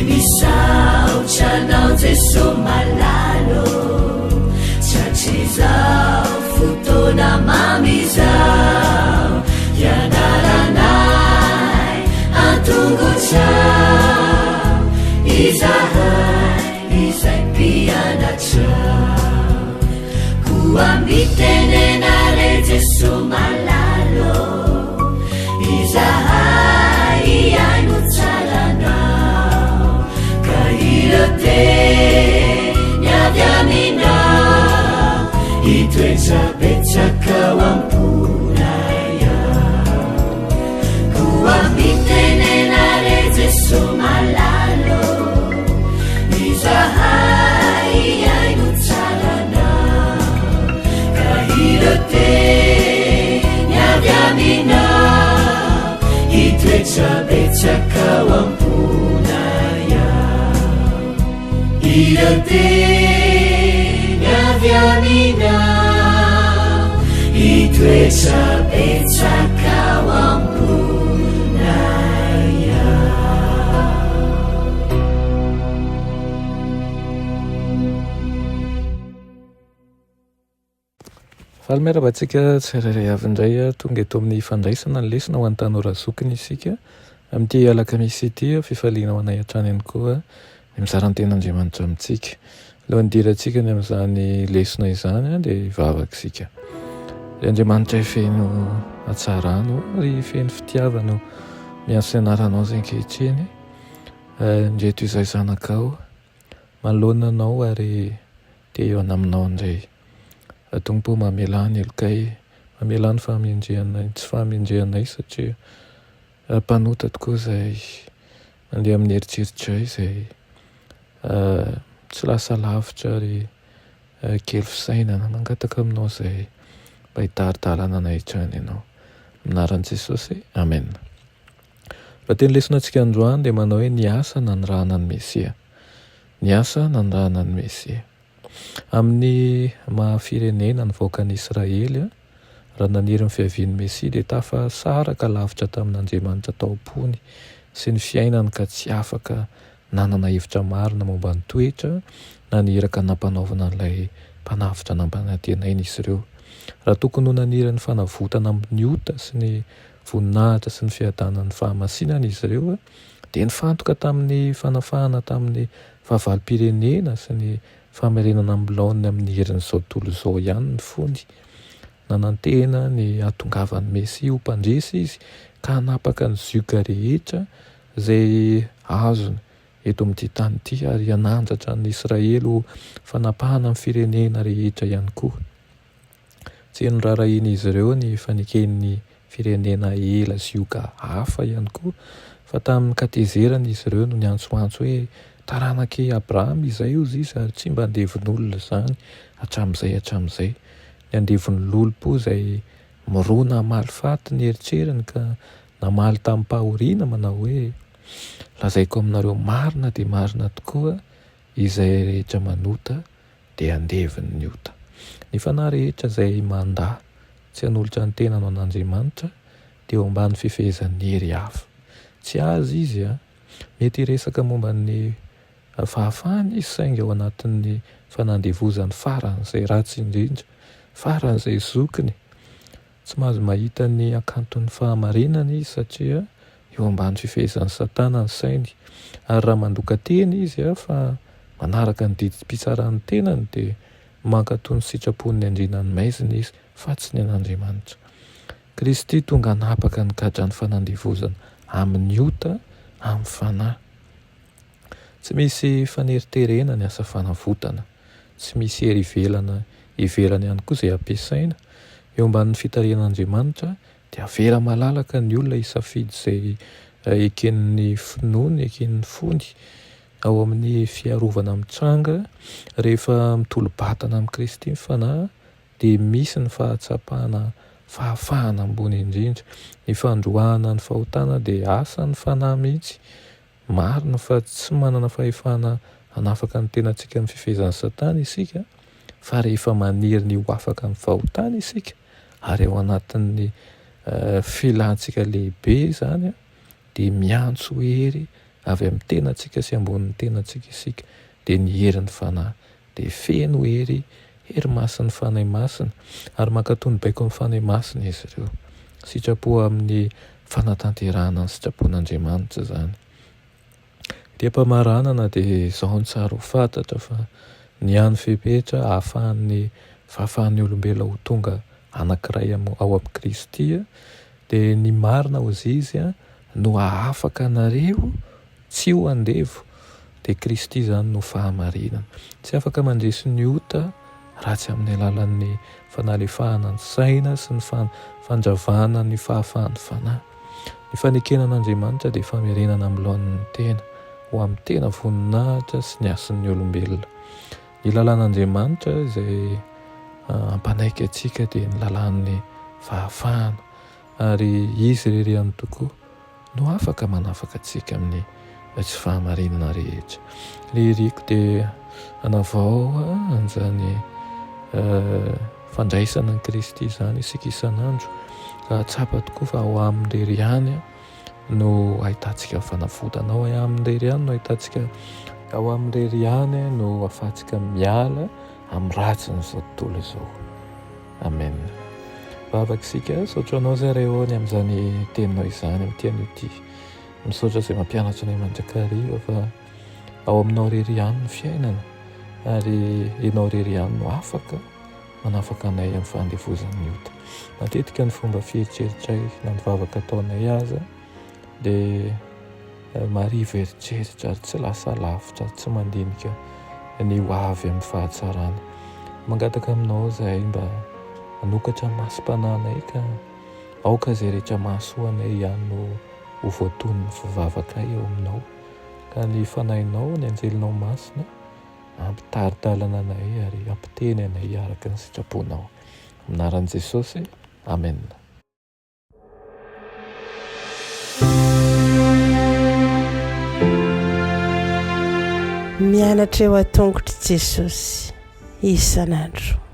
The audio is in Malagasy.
misaotranao jeso malalo tsatsizao fotona mamizao ianaranay antongotrao izahay izay mpianatrao koambitenenare jeso malalo izahay iaino tsaranao ka irote niavy aminao itoetsabetsakao amponaya koambitenenare jeso malalo izahay iaino tsaranao ka irote niavy aminao itoetsabetsakao amponaya irote niavy aminao itoetsabetsakao amponaya. Fahalmeravantsika tsirairay avy indray tonga eto amin'ny fandraisana ny lesona ho an-tanora zokiny isika amin'ity alakamisy ity fifaliana ho anay hatrany ihany koa ny mizaranten'Andriamanitra amintsika. Alohan'ny dirantsika ny amin'izany lesona izany dia hivavaka isika. Ry Andriamanitra feno hatsarano ry feno fitiavano miaso ianaranao izay ankehitriny ndreto izay zanakao manoloana anao ary dia eo anaminao indray. Tompo mamelany elokay mamelany fahamendrehanay tsy fahamendrehanay satria mpanota tokoa izay mandeha amin'ny eritreritra izay tsy lasa lavitra ary kely fisainana mangataka aminao izay mba hitaridalana anay hatrany ianao aminaran'i Jesosy amen. Raha teny lesonantsika androany dia manao hoe ny asa nanirahana ny Mesia, ny asa nanirahana ny Mesia. Amin'ny mahafirenena ny vahoakan'i Israely raha naniry ny fiavian'ny Mesia dia tafasaraka lavitra tamin'Andriamanitra taopony sy ny fiainany ka tsy afaka nanana hevitra marina momba ny toetra naniraka nampanaovana an'ilay mpanavitra nampanantenaina izy ireo. Raha tokony ho naniry ny fanavotana amin'ny ota sy ny voninahitra sy ny fiadanan'ny fahamasinana izy ireo dia nifantoka tamin'ny fanafahana tamin'ny fahavalom-pirenena sy ny famarinana amin'ny laoniny amin'ny herin'izao tontolo izao ihany ny fony. Nanantena ny hatongavan'ny Mesia ho mpandresy izy ka hanapaka ny zioka rehetra izay azony eto amin'ity tany ity ary hanandratra ny Israely ho fanapahana amin'ny firenena rehetra ihany koa. Tsy norarahiny izy ireo ny faneken'ny firenena ela zioka hafa ihany koa fa tamin'ny katezerana izy ireo no niantsoantso hoe taranaki Abrahama izay ozy izy ary tsy mba andevon'olona izany hatramin'izay. Ny andevon'ny lolo-po izay mirona hamaly faty ny eritreriny ka namaly tamin'ny pahoriana manao hoe lazaiko aminareo marina dia marina tokoa izay rehetra manota dia andeviny ny ota. Ny fanahy rehetra izay mandà tsy hanolotra ny tenano an'Andriamanitra dia eo ambany fifehezan'ny hery hafa. Tsy azy izy mety resaka momba ny fahafahany izy saingy ao anatin'ny fanandevozany faran'izay ratsy indrindra, faran'izay zokiny. Tsy mahazo mahita ny hakanton'ny fahamarinana izy satria eo ambany fifehezan'ny Satana ny sainy. Ary raha mandoka tena izy fa manaraka ny didi-pitsaran'ny tenany dia mankatony sitrapon'ny andrinany maizina izy fa tsy ny an'Andriamanitra. Kristy tonga hanapaka ny gadran'ny fanandevozana amin'ny ota amin'ny fanahy. Tsy misy faneriterena ny asa fanavotana, tsy misy hery ivelany ihany koa izay ampiasaina. Eo ambanin'ny fitaren'Andriamanitra dia avera malalaka ny olona hisafidy izay eken'ny finoany, eken'ny fony ao amin'ny fiarovana mitranga rehefa mitolo-batana amin'ny Kristy ny fanahy dia misy ny fahatsapana fahafahana ambony indrindra. Ny fandroahana ny fahotana dia asa ny fanahy mihitsy. Marina fa tsy manana fahefana hanafaka ny tenantsika amin'ny fifehezan'ny Satana isika fa rehefa maniry ny ho afaka amin'ny fahotana isika ary ao anatin'ny filantsika lehibe izany dia miantso hery avy amin'ny tenantsika sy ambonin'ny tenantsika isika dia ny herin'ny fanahy dia feno hery masin'ny fanahy masina ary mankatony baiko amin'ny fanahy masina izy ireo. Sitrapo amin'ny fanatanterahana ny sitrapon'Andriamanitra zany. Dia mpamaranana dia izao ny tsara ho fantatra fa ny hany fepetra ahafahan'ny fahafahan'ny olombelona ho tonga anankiray ao amin'ny Kristy dia ny marina hozy izy no ahafaka anareo tsy ho andevo dia Kristy zany no fahamarinana. Tsy afaka mandresy ny ota raha tsy amin'ny alalan'ny fanalefahana ny saina sy ny fandravana ny fahafahan'ny fanahy. Ny fanekenan'Andriamanitra dia famerenana amin'ny lohan'ny tena ho amin'ny tena voninahitra sy ny asin'ny olombelona. Ny lalàn'Andriamanitra izay ampanaiky atsika dia ny lalàn'ny fahafahana ary izy rerehany tokoa no afaka manafaka atsika amin'ny tsy fahamarinana rehetra. Liriko dia hanavao an'izany fandraisana ny Kristy izany isika isan'andro ka tsapa tokoa fa ao amin'irery ihany no ahitantsika fanafodana, ao amin'irery ihany no ahitantsika, ao amin'irery ihany no ahafahantsika miala amin'ny ratsin'izao tontolo izao. Amen. Vavaka isika saotra anao zay ray ahoany amin'izany teninao izany amin'ny tian'io ity. Misaotra izay mampianatra anay mandrakariva fa ao aminao rery ihany ny fiainana ary ianao rery ihany no afaka manafaka anay amin'ny fandevozan'ny ota. Matetika ny fomba fieritreritray na ny vavaka ataonay aza dia marivo eritreritra ary tsy lasa lavitra ary tsy mandinika ny ho avy amin'ny fahatsarana. Mangataka aminao zahay mba hanokatra masom-pananay ka aoka izay rehetra mahasoa anay ihany no ho voaton'ny fivavaka eo aminao ka ny fanahinao ny anjelinao masina ampitaridalana anay ary ampiteny anay araka ny sitraponao. Aminaran'i Jesosy. Amen. Mianatra eo an-tongotry Jesosy isan'andro.